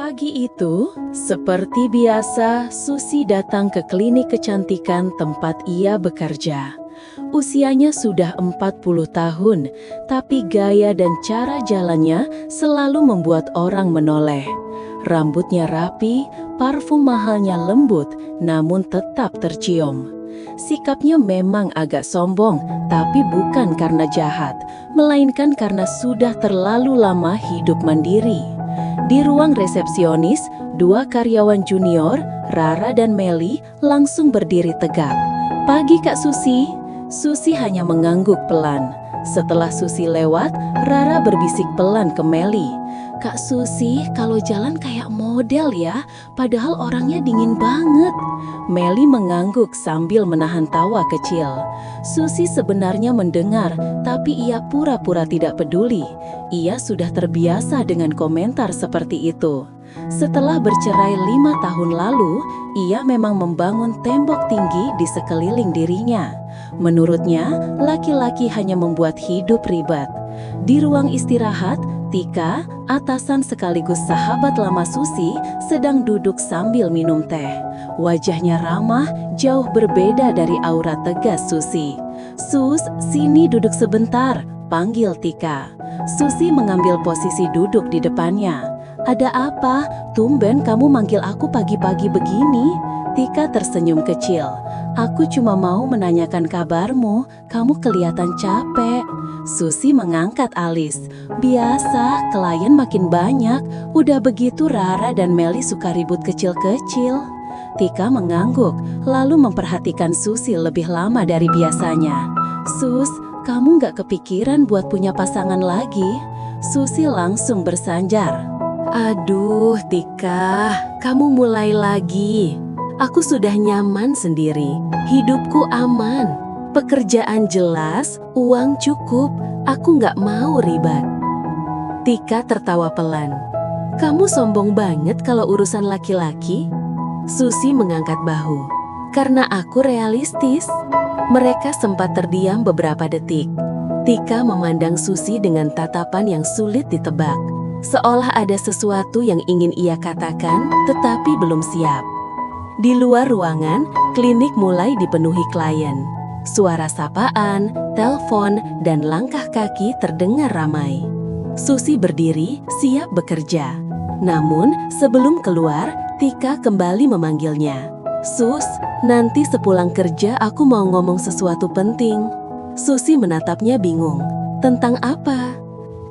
Pagi itu, seperti biasa, Susi datang ke klinik kecantikan tempat ia bekerja. Usianya sudah 40 tahun, tapi gaya dan cara jalannya selalu membuat orang menoleh. Rambutnya rapi, parfum mahalnya lembut, namun tetap tercium. Sikapnya memang agak sombong, tapi bukan karena jahat, melainkan karena sudah terlalu lama hidup mandiri. Di ruang resepsionis, dua karyawan junior, Rara dan Meli, langsung berdiri tegak. "Pagi Kak Susi." Susi hanya mengangguk pelan. Setelah Susi lewat, Rara berbisik pelan ke Meli. "Kak Susi, kalau jalan kayak model ya, padahal orangnya dingin banget." Meli mengangguk sambil menahan tawa kecil. Susi sebenarnya mendengar, tapi ia pura-pura tidak peduli. Ia sudah terbiasa dengan komentar seperti itu. Setelah bercerai 5 tahun lalu, ia memang membangun tembok tinggi di sekeliling dirinya. Menurutnya, laki-laki hanya membuat hidup ribet. Di ruang istirahat, Tika, atasan sekaligus sahabat lama Susi, sedang duduk sambil minum teh. Wajahnya ramah, jauh berbeda dari aura tegas Susi. "Sus, sini duduk sebentar," panggil Tika. Susi mengambil posisi duduk di depannya. "Ada apa? Tumben kamu manggil aku pagi-pagi begini?" Tika tersenyum kecil. "Aku cuma mau menanyakan kabarmu, kamu kelihatan capek." Susi mengangkat alis. "Biasa, klien makin banyak. Udah begitu Rara dan Meli suka ribut kecil-kecil." Tika mengangguk, lalu memperhatikan Susi lebih lama dari biasanya. "Sus, kamu gak kepikiran buat punya pasangan lagi?" Susi langsung bersanjar. "Aduh, Tika, kamu mulai lagi. Aku sudah nyaman sendiri, hidupku aman. Pekerjaan jelas, uang cukup, aku nggak mau ribet." Tika tertawa pelan. "Kamu sombong banget kalau urusan laki-laki?" Susi mengangkat bahu. "Karena aku realistis." Mereka sempat terdiam beberapa detik. Tika memandang Susi dengan tatapan yang sulit ditebak. Seolah ada sesuatu yang ingin ia katakan, tetapi belum siap. Di luar ruangan, klinik mulai dipenuhi klien. Suara sapaan, telepon, dan langkah kaki terdengar ramai. Susi berdiri, siap bekerja. Namun, sebelum keluar, Tika kembali memanggilnya. "Sus, nanti sepulang kerja aku mau ngomong sesuatu penting." Susi menatapnya bingung. "Tentang apa?"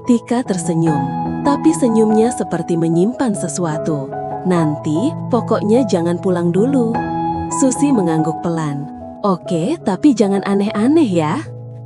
Tika tersenyum, tapi senyumnya seperti menyimpan sesuatu. "Nanti, pokoknya jangan pulang dulu." Susi mengangguk pelan. "Oke, tapi jangan aneh-aneh ya."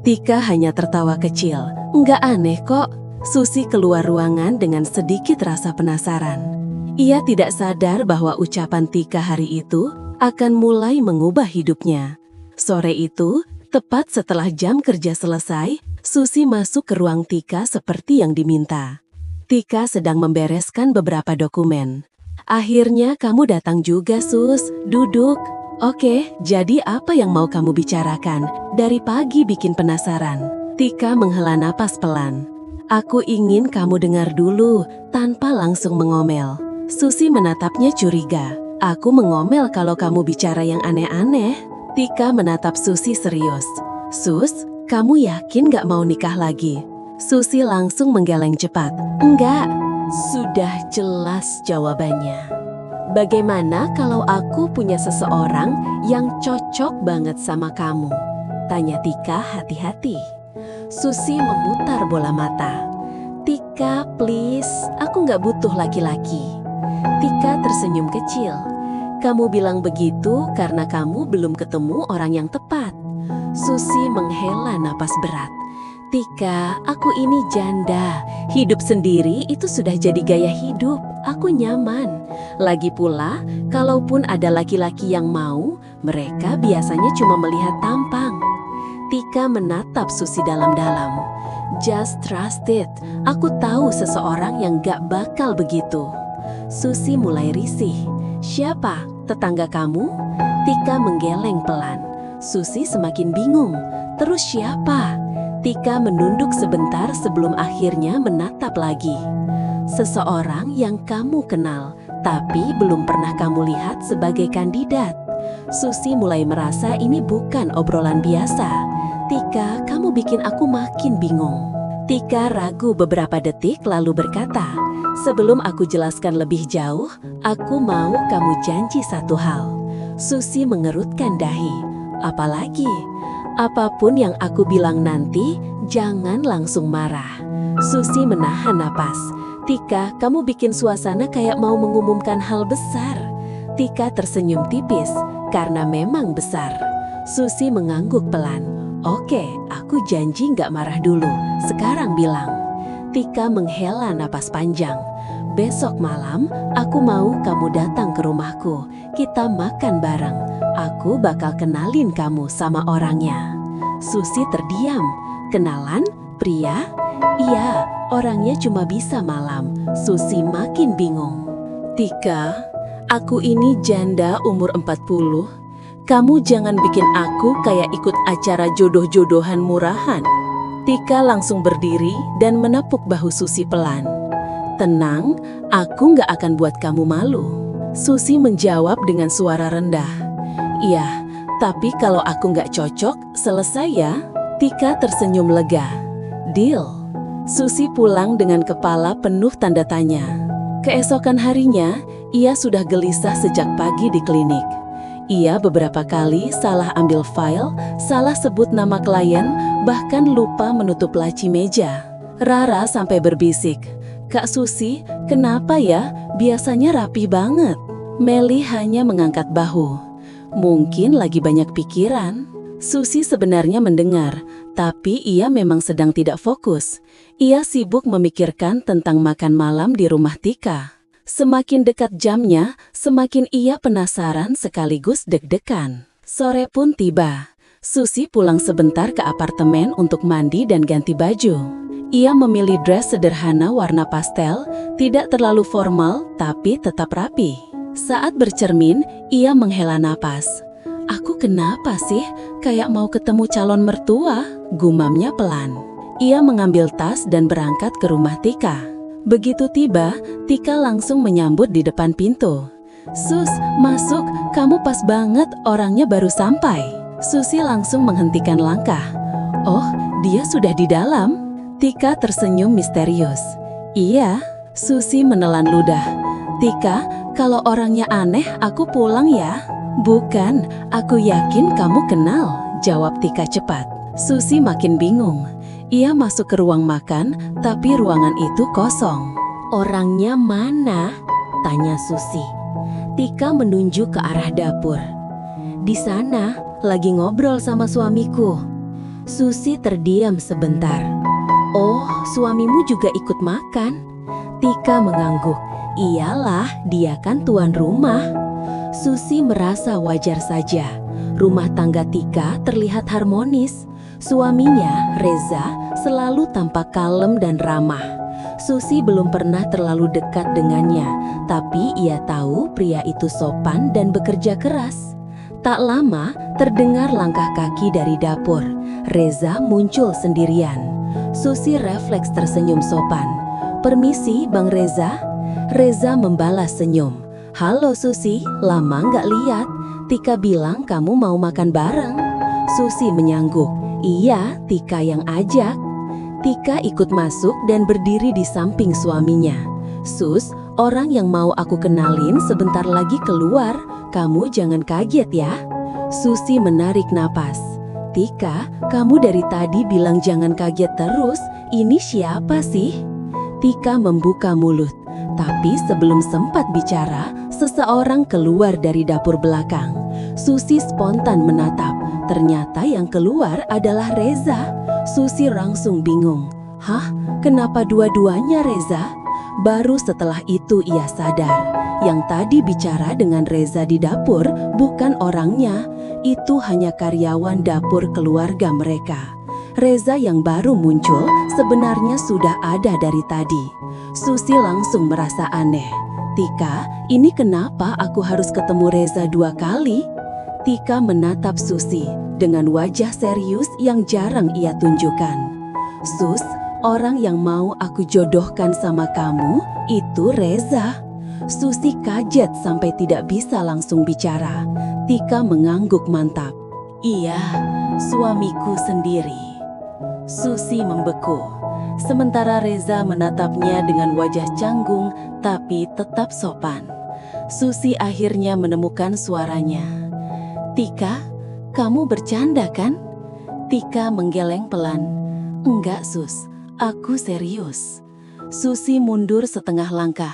Tika hanya tertawa kecil. "Nggak aneh kok." Susi keluar ruangan dengan sedikit rasa penasaran. Ia tidak sadar bahwa ucapan Tika hari itu akan mulai mengubah hidupnya. Sore itu, tepat setelah jam kerja selesai, Susi masuk ke ruang Tika seperti yang diminta. Tika sedang membereskan beberapa dokumen. "Akhirnya kamu datang juga, Sus. Duduk." "Oke, jadi apa yang mau kamu bicarakan? Dari pagi bikin penasaran." Tika menghela napas pelan. "Aku ingin kamu dengar dulu, tanpa langsung mengomel." Susi menatapnya curiga. "Aku mengomel kalau kamu bicara yang aneh-aneh." Tika menatap Susi serius. "Sus, kamu yakin gak mau nikah lagi?" Susi langsung menggeleng cepat. "Enggak." Sudah jelas jawabannya. "Bagaimana kalau aku punya seseorang yang cocok banget sama kamu?" tanya Tika hati-hati. Susi memutar bola mata. "Tika, please, aku gak butuh laki-laki." Tika tersenyum kecil. "Kamu bilang begitu karena kamu belum ketemu orang yang tepat." Susi menghela napas berat. "Tika, aku ini janda. Hidup sendiri itu sudah jadi gaya hidup. Aku nyaman. Lagi pula, kalaupun ada laki-laki yang mau, mereka biasanya cuma melihat tampang." Tika menatap Susi dalam-dalam. "Just trust it. Aku tahu seseorang yang gak bakal begitu." Susi mulai risih. "Siapa? Tetangga kamu?" Tika menggeleng pelan. Susi semakin bingung. "Terus siapa?" Tika menunduk sebentar sebelum akhirnya menatap lagi. Seseorang yang kamu kenal, tapi belum pernah kamu lihat sebagai kandidat. Susi mulai merasa ini bukan obrolan biasa. Tika, kamu bikin aku makin bingung. Tika ragu beberapa detik lalu berkata, sebelum aku jelaskan lebih jauh, aku mau kamu janji satu hal. Susi mengerutkan dahi. Apalagi? Apapun yang aku bilang nanti, jangan langsung marah. Susi menahan napas. Tika, kamu bikin suasana kayak mau mengumumkan hal besar. Tika tersenyum tipis, karena memang besar. Susi mengangguk pelan. Oke, aku janji nggak marah dulu. Sekarang bilang. Tika menghela napas panjang. Besok malam, aku mau kamu datang ke rumahku. Kita makan bareng. Aku bakal kenalin kamu sama orangnya. Susi terdiam. Kenalan? Pria? Iya, orangnya cuma bisa malam. Susi makin bingung. Tika, aku ini janda umur 40. Kamu jangan bikin aku kayak ikut acara jodoh-jodohan murahan. Tika langsung berdiri dan menepuk bahu Susi pelan. Tenang, aku nggak akan buat kamu malu. Susi menjawab dengan suara rendah. Iya, tapi kalau aku nggak cocok, selesai ya. Tika tersenyum lega. Deal. Susi pulang dengan kepala penuh tanda tanya. Keesokan harinya, ia sudah gelisah sejak pagi di klinik. Ia beberapa kali salah ambil file, salah sebut nama klien, bahkan lupa menutup laci meja. Rara sampai berbisik, Kak Susi, kenapa ya? Biasanya rapi banget. Meli hanya mengangkat bahu. Mungkin lagi banyak pikiran. Susi sebenarnya mendengar, tapi ia memang sedang tidak fokus. Ia sibuk memikirkan tentang makan malam di rumah Tika. Semakin dekat jamnya, semakin ia penasaran sekaligus deg-degan. Sore pun tiba. Susi pulang sebentar ke apartemen untuk mandi dan ganti baju. Ia memilih dress sederhana warna pastel, tidak terlalu formal tapi tetap rapi. Saat bercermin, ia menghela napas. Aku kenapa sih? Kayak mau ketemu calon mertua, gumamnya pelan. Ia mengambil tas dan berangkat ke rumah Tika. Begitu tiba, Tika langsung menyambut di depan pintu. Sus, masuk, kamu pas banget, orangnya baru sampai. Susi langsung menghentikan langkah. Oh, dia sudah di dalam? Tika tersenyum misterius. Iya, Susi menelan ludah. Tika, kalau orangnya aneh, aku pulang ya. Bukan, aku yakin kamu kenal, jawab Tika cepat. Susi makin bingung. Ia masuk ke ruang makan, tapi ruangan itu kosong. Orangnya mana? Tanya Susi. Tika menunjuk ke arah dapur. Di sana, lagi ngobrol sama suamiku. Susi terdiam sebentar. Oh, suamimu juga ikut makan? Tika mengangguk. Iyalah, dia kan tuan rumah. Susi merasa wajar saja. Rumah tangga Tika terlihat harmonis. Suaminya, Reza, selalu tampak kalem dan ramah. Susi belum pernah terlalu dekat dengannya, tapi ia tahu pria itu sopan dan bekerja keras. Tak lama, terdengar langkah kaki dari dapur. Reza muncul sendirian. Susi refleks tersenyum sopan. Permisi, Bang Reza. Reza membalas senyum. Halo Susi, lama nggak lihat. Tika bilang kamu mau makan bareng. Susi menyangguk. Iya, Tika yang ajak. Tika ikut masuk dan berdiri di samping suaminya. Sus, orang yang mau aku kenalin sebentar lagi keluar. Kamu jangan kaget ya. Susi menarik napas. Tika, kamu dari tadi bilang jangan kaget terus. Ini siapa sih? Tika membuka mulut. Tapi sebelum sempat bicara, seseorang keluar dari dapur belakang. Susi spontan menatap. Ternyata yang keluar adalah Reza. Susi langsung bingung. Hah? Kenapa dua-duanya Reza? Baru setelah itu ia sadar. Yang tadi bicara dengan Reza di dapur bukan orangnya. Itu hanya karyawan dapur keluarga mereka. Reza yang baru muncul sebenarnya sudah ada dari tadi. Susi langsung merasa aneh. Tika, ini kenapa aku harus ketemu Reza 2 kali? Tika menatap Susi dengan wajah serius yang jarang ia tunjukkan. Sus, Orang yang mau aku jodohkan sama kamu itu Reza. Susi kaget sampai tidak bisa langsung bicara. Tika mengangguk mantap. Iya, suamiku sendiri. Susi membeku. Sementara Reza menatapnya dengan wajah canggung tapi tetap sopan. Susi akhirnya menemukan suaranya. Tika, kamu bercanda kan? Tika menggeleng pelan. Enggak Sus, aku serius. Susi mundur setengah langkah.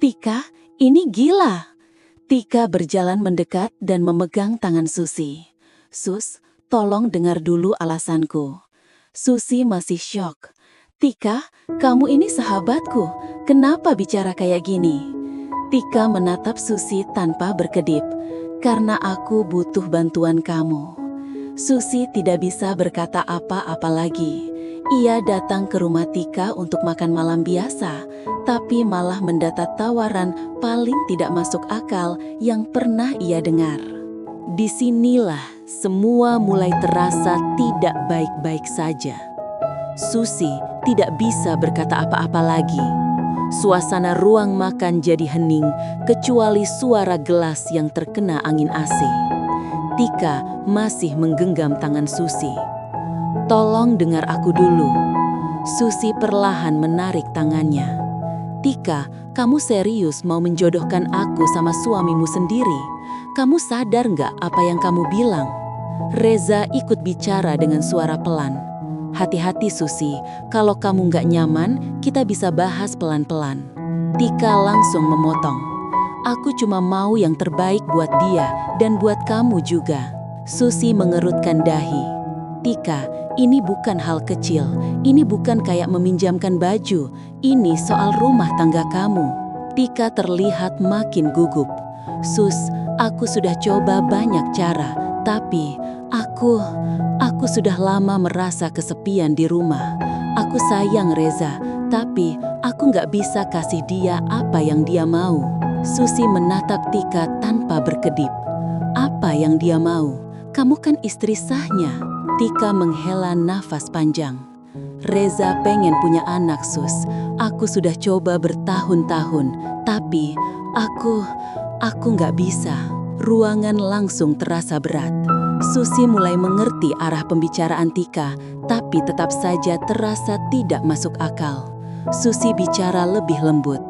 Tika, ini gila. Tika berjalan mendekat dan memegang tangan Susi. Sus, tolong dengar dulu alasanku. Susi masih syok. Tika, kamu ini sahabatku. Kenapa bicara kayak gini? Tika menatap Susi tanpa berkedip. Karena aku butuh bantuan kamu. Susi tidak bisa berkata apa-apa lagi. Ia datang ke rumah Tika untuk makan malam biasa, tapi malah mendapat tawaran paling tidak masuk akal yang pernah ia dengar. Disinilah semua mulai terasa tidak baik-baik saja. Susi tidak bisa berkata apa-apa lagi. Suasana ruang makan jadi hening, kecuali suara gelas yang terkena angin AC. Tika masih menggenggam tangan Susi. Tolong dengar aku dulu. Susi perlahan menarik tangannya. Tika, kamu serius mau menjodohkan aku sama suamimu sendiri? Kamu sadar nggak apa yang kamu bilang? Reza ikut bicara dengan suara pelan. Hati-hati Susi, kalau kamu nggak nyaman, kita bisa bahas pelan-pelan. Tika langsung memotong. Aku cuma mau yang terbaik buat dia dan buat kamu juga. Susi mengerutkan dahi. Tika, ini bukan hal kecil. Ini bukan kayak meminjamkan baju. Ini soal rumah tangga kamu. Tika terlihat makin gugup. Sus, aku sudah coba banyak cara, tapi aku sudah lama merasa kesepian di rumah. Aku sayang Reza, tapi aku nggak bisa kasih dia apa yang dia mau. Susi menatap Tika tanpa berkedip. Apa yang dia mau? Kamu kan istri sahnya. Tika menghela nafas panjang. Reza pengen punya anak Sus. Aku sudah coba bertahun-tahun, tapi aku nggak bisa. Ruangan langsung terasa berat. Susi mulai mengerti arah pembicaraan Tika, tapi tetap saja terasa tidak masuk akal. Susi bicara lebih lembut.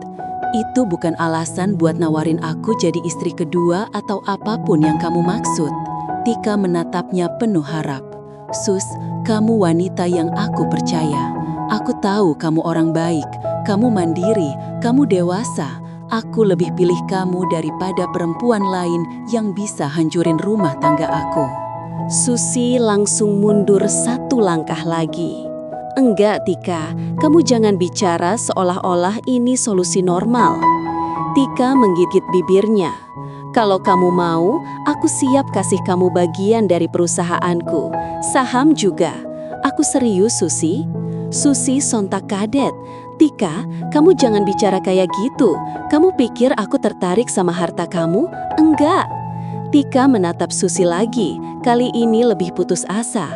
Itu bukan alasan buat nawarin aku jadi istri kedua atau apapun yang kamu maksud. Tika menatapnya penuh harap. Sus, kamu wanita yang aku percaya. Aku tahu kamu orang baik, kamu mandiri, kamu dewasa. Aku lebih pilih kamu daripada perempuan lain yang bisa hancurin rumah tangga aku. Susi langsung mundur satu langkah lagi. Enggak, Tika, kamu jangan bicara seolah-olah ini solusi normal. Tika menggigit bibirnya. Kalau kamu mau, aku siap kasih kamu bagian dari perusahaanku. Saham juga. Aku serius, Susi. Susi sontak kadet. Tika, kamu jangan bicara kayak gitu. Kamu pikir aku tertarik sama harta kamu? Enggak. Tika menatap Susi lagi. Kali ini lebih putus asa.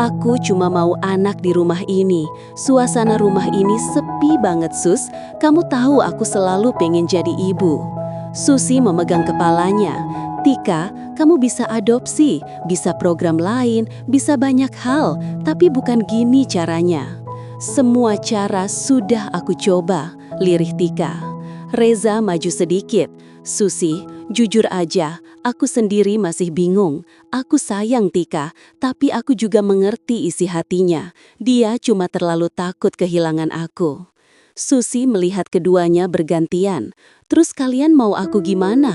Aku cuma mau anak di rumah ini. Suasana rumah ini sepi banget, Sus. Kamu tahu aku selalu pengen jadi ibu. Susi memegang kepalanya. Tika, kamu bisa adopsi, bisa program lain, bisa banyak hal, tapi bukan gini caranya. Semua cara sudah aku coba, lirih Tika. Reza maju sedikit. Susi, jujur aja, aku sendiri masih bingung. Aku sayang Tika, tapi aku juga mengerti isi hatinya. Dia cuma terlalu takut kehilangan aku. Susi melihat keduanya bergantian. Terus kalian mau aku gimana?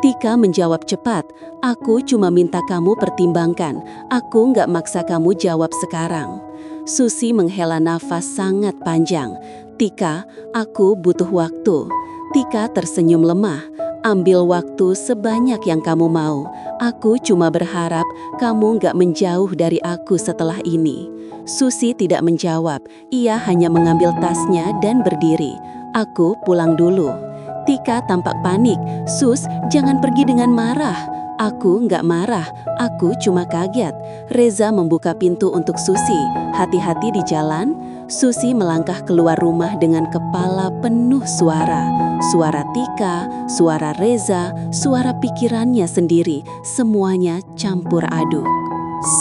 Tika menjawab cepat. Aku cuma minta kamu pertimbangkan. Aku nggak maksa kamu jawab sekarang. Susi menghela nafas sangat panjang. Tika, aku butuh waktu. Tika tersenyum lemah. Ambil waktu sebanyak yang kamu mau. Aku cuma berharap kamu nggak menjauh dari aku setelah ini. Susi tidak menjawab. Ia hanya mengambil tasnya dan berdiri. Aku pulang dulu. Tika tampak panik. Sus, jangan pergi dengan marah. Aku nggak marah, aku cuma kaget. Reza membuka pintu untuk Susi. Hati-hati di jalan. Susi melangkah keluar rumah dengan kepala penuh suara. Suara Tika, suara Reza, suara pikirannya sendiri, semuanya campur aduk.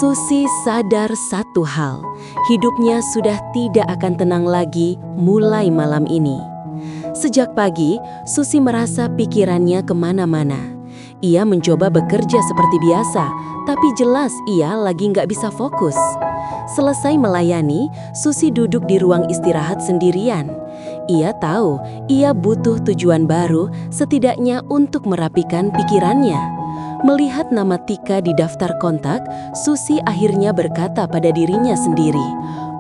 Susi sadar satu hal, hidupnya sudah tidak akan tenang lagi mulai malam ini. Sejak pagi, Susi merasa pikirannya kemana-mana. Ia mencoba bekerja seperti biasa, tapi jelas ia lagi nggak bisa fokus. Selesai melayani, Susi duduk di ruang istirahat sendirian. Ia tahu ia butuh tujuan baru, setidaknya untuk merapikan pikirannya. Melihat nama Tika di daftar kontak, Susi akhirnya berkata pada dirinya sendiri,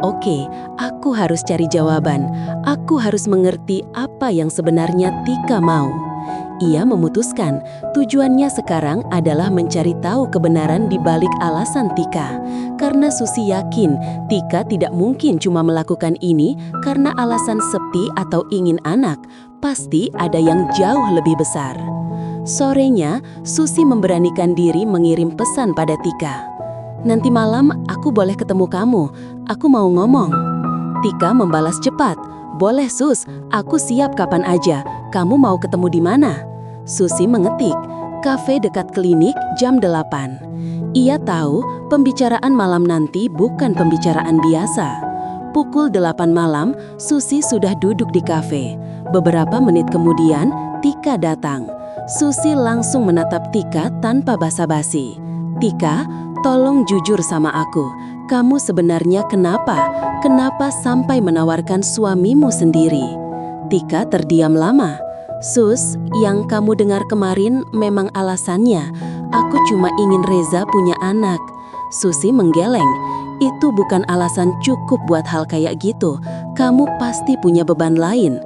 "Oke, aku harus cari jawaban. Aku harus mengerti apa yang sebenarnya Tika mau." Ia memutuskan tujuannya sekarang adalah mencari tahu kebenaran di balik alasan Tika. Karena Susi yakin Tika tidak mungkin cuma melakukan ini karena alasan sepi atau ingin anak. Pasti ada yang jauh lebih besar. Sorenya, Susi memberanikan diri mengirim pesan pada Tika. "Nanti malam aku boleh ketemu kamu, aku mau ngomong." Tika membalas cepat, "Boleh Sus, aku siap kapan aja, kamu mau ketemu di mana?" Susi mengetik, "Kafe dekat klinik jam 8. Ia tahu pembicaraan malam nanti bukan pembicaraan biasa. Pukul 8 malam, Susi sudah duduk di kafe. Beberapa menit kemudian, Tika datang. Susi langsung menatap Tika tanpa basa-basi. "Tika, tolong jujur sama aku. Kamu sebenarnya kenapa? Kenapa sampai menawarkan suamimu sendiri?" Tika terdiam lama. "Sus, yang kamu dengar kemarin memang alasannya. Aku cuma ingin Reza punya anak." Susi menggeleng. "Itu bukan alasan cukup buat hal kayak gitu. Kamu pasti punya beban lain."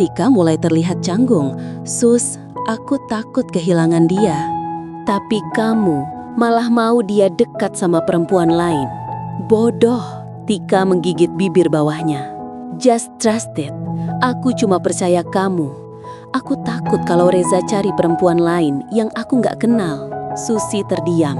Tika mulai terlihat canggung. "Sus, aku takut kehilangan dia." "Tapi kamu malah mau dia dekat sama perempuan lain." "Bodoh." Tika menggigit bibir bawahnya. "Just trust it. Aku cuma percaya kamu. Aku takut kalau Reza cari perempuan lain yang aku nggak kenal." Susi terdiam.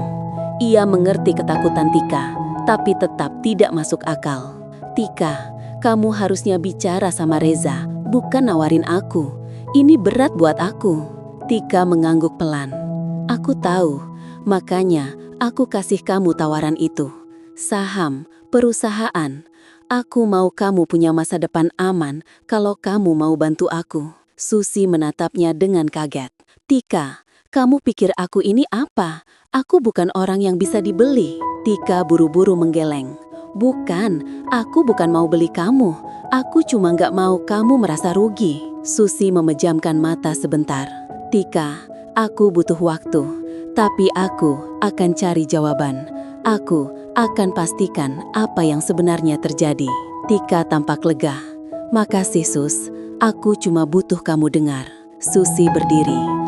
Ia mengerti ketakutan Tika, tapi tetap tidak masuk akal. "Tika, kamu harusnya bicara sama Reza, bukan nawarin aku. Ini berat buat aku." Tika mengangguk pelan. "Aku tahu, makanya aku kasih kamu tawaran itu. Saham, perusahaan. Aku mau kamu punya masa depan aman kalau kamu mau bantu aku." Susi menatapnya dengan kaget. "Tika, kamu pikir aku ini apa? Aku bukan orang yang bisa dibeli." Tika buru-buru menggeleng. "Bukan, aku bukan mau beli kamu. Aku cuma nggak mau kamu merasa rugi." Susi memejamkan mata sebentar. "Tika, aku butuh waktu, tapi aku akan cari jawaban. Aku akan pastikan apa yang sebenarnya terjadi." Tika tampak lega. "Makasih Sus, aku cuma butuh kamu dengar." Susi berdiri.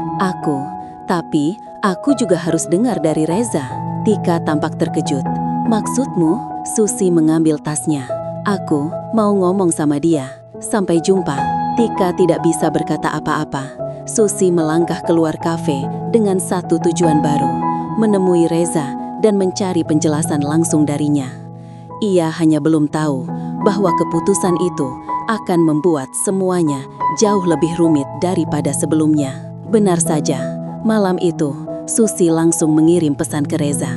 Tapi aku juga harus dengar dari Reza." Tika tampak terkejut. "Maksudmu?" Susi mengambil tasnya. "Aku mau ngomong sama dia. Sampai jumpa." Tika tidak bisa berkata apa-apa. Susi melangkah keluar kafe dengan satu tujuan baru, menemui Reza dan mencari penjelasan langsung darinya. Ia hanya belum tahu bahwa keputusan itu akan membuat semuanya jauh lebih rumit daripada sebelumnya. Benar saja, malam itu Susi langsung mengirim pesan ke Reza.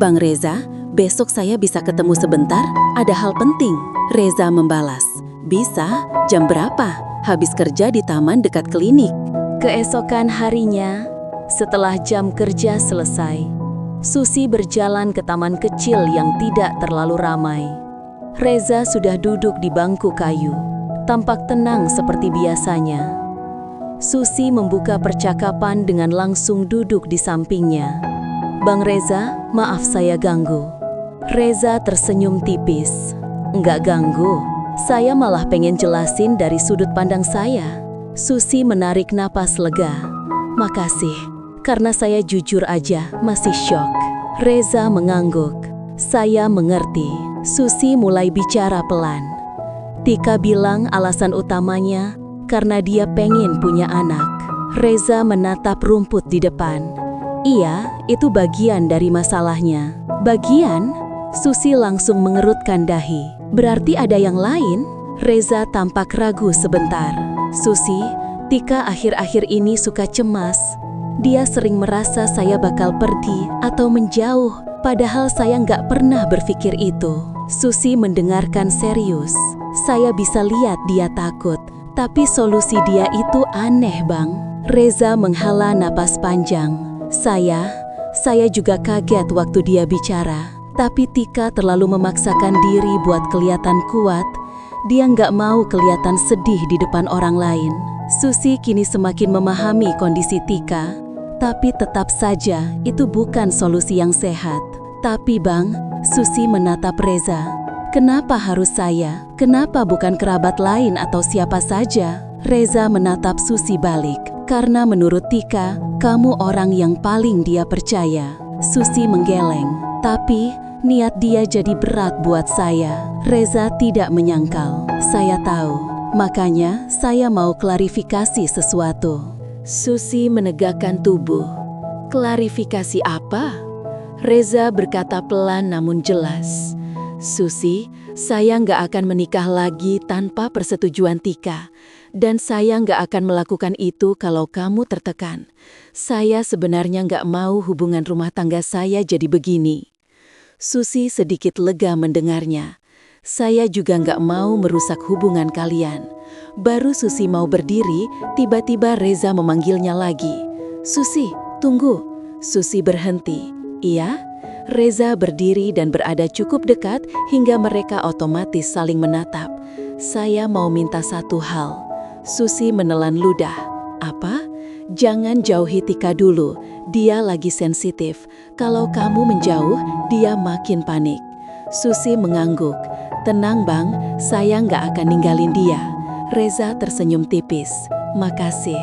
"Bang Reza, besok saya bisa ketemu sebentar? Ada hal penting." Reza membalas, "Bisa, jam berapa? Habis kerja di taman dekat klinik." Keesokan harinya, setelah jam kerja selesai, Susi berjalan ke taman kecil yang tidak terlalu ramai. Reza sudah duduk di bangku kayu, tampak tenang seperti biasanya. Susi membuka percakapan dengan langsung duduk di sampingnya. "Bang Reza, maaf saya ganggu." Reza tersenyum tipis. "Enggak ganggu, saya malah pengen jelasin dari sudut pandang saya." Susi menarik napas lega. "Makasih, karena saya jujur aja masih syok." Reza mengangguk. "Saya mengerti." Susi mulai bicara pelan. Tika bilang alasan utamanya karena dia pengen punya anak. Reza menatap rumput di depan. "Iya, itu bagian dari masalahnya." "Bagian?" Susi langsung mengerutkan dahi. Berarti ada yang lain? Reza tampak ragu sebentar. Susi, Tika akhir-akhir ini suka cemas. Dia sering merasa saya bakal pergi atau menjauh, padahal saya nggak pernah berpikir itu. Susi mendengarkan serius. Saya bisa lihat dia takut, tapi solusi dia itu aneh, Bang. Reza menghela napas panjang. Saya juga kaget waktu dia bicara. Tapi Tika terlalu memaksakan diri buat kelihatan kuat. Dia nggak mau kelihatan sedih di depan orang lain. Susi kini semakin memahami kondisi Tika. Tapi tetap saja itu bukan solusi yang sehat. Tapi Bang, Susi menatap Reza. Kenapa harus saya? Kenapa bukan kerabat lain atau siapa saja? Reza menatap Susi balik. Karena menurut Tika, kamu orang yang paling dia percaya. Susi menggeleng. Tapi niat dia jadi berat buat saya. Reza tidak menyangkal. Saya tahu. Makanya saya mau klarifikasi sesuatu. Susi menegakkan tubuh. Klarifikasi apa? Reza berkata pelan namun jelas. Susi, saya nggak akan menikah lagi tanpa persetujuan Tika. Dan saya nggak akan melakukan itu kalau kamu tertekan. Saya sebenarnya nggak mau hubungan rumah tangga saya jadi begini. Susi sedikit lega mendengarnya. Saya juga nggak mau merusak hubungan kalian. Baru Susi mau berdiri, tiba-tiba Reza memanggilnya lagi. Susi, tunggu. Susi berhenti. Iya? Reza berdiri dan berada cukup dekat hingga mereka otomatis saling menatap. Saya mau minta satu hal. Susi menelan ludah. Apa? Jangan jauhi Tika dulu. Dia lagi sensitif. Kalau kamu menjauh, dia makin panik. Susi mengangguk. Tenang Bang, saya nggak akan ninggalin dia. Reza tersenyum tipis. Makasih.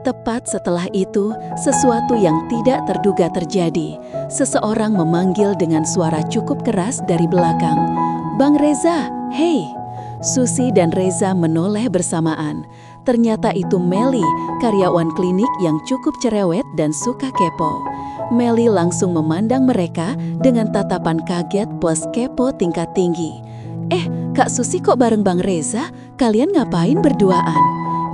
Tepat setelah itu, sesuatu yang tidak terduga terjadi. Seseorang memanggil dengan suara cukup keras dari belakang. Bang Reza, hei! Susi dan Reza menoleh bersamaan. Ternyata itu Meli, karyawan klinik yang cukup cerewet dan suka kepo. Meli langsung memandang mereka dengan tatapan kaget plus kepo tingkat tinggi. Kak Susi kok bareng Bang Reza? Kalian ngapain berduaan?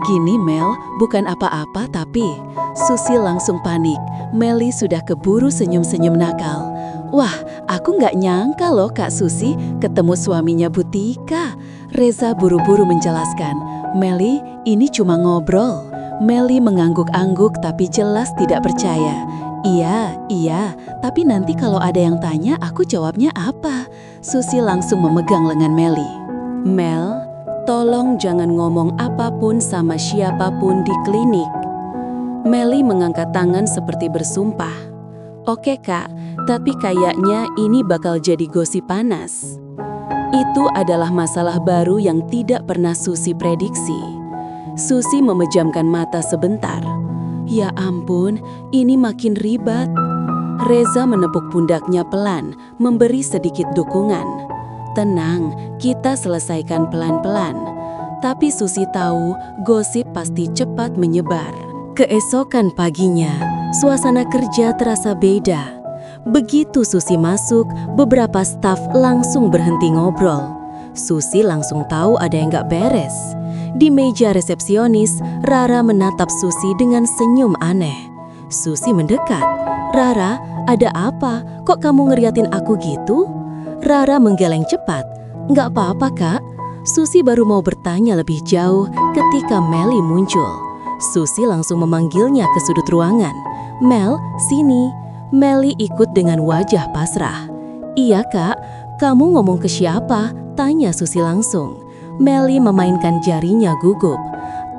Gini Mel, bukan apa-apa tapi... Susi langsung panik. Meli sudah keburu senyum-senyum nakal. Wah, aku nggak nyangka loh Kak Susi ketemu suaminya Bu Tika. Reza buru-buru menjelaskan. Meli, ini cuma ngobrol. Meli mengangguk-angguk tapi jelas tidak percaya. Iya, tapi nanti kalau ada yang tanya aku jawabnya apa? Susi langsung memegang lengan Meli. Mel, tolong jangan ngomong apapun sama siapapun di klinik. Meli mengangkat tangan seperti bersumpah. Oke Kak, tapi kayaknya ini bakal jadi gosip panas. Itu adalah masalah baru yang tidak pernah Susi prediksi. Susi memejamkan mata sebentar. Ya ampun, ini makin ribet. Reza menepuk pundaknya pelan, memberi sedikit dukungan. Tenang, kita selesaikan pelan-pelan. Tapi Susi tahu gosip pasti cepat menyebar. Keesokan paginya, suasana kerja terasa beda. Begitu Susi masuk, beberapa staf langsung berhenti ngobrol. Susi langsung tahu ada yang gak beres. Di meja resepsionis, Rara menatap Susi dengan senyum aneh. Susi mendekat. Rara, ada apa? Kok kamu ngeliatin aku gitu? Rara menggeleng cepat. Nggak apa-apa, Kak. Susi baru mau bertanya lebih jauh ketika Meli muncul. Susi langsung memanggilnya ke sudut ruangan. Mel, sini. Meli ikut dengan wajah pasrah. Iya, Kak. Kamu ngomong ke siapa? Tanya Susi langsung. Meli memainkan jarinya gugup.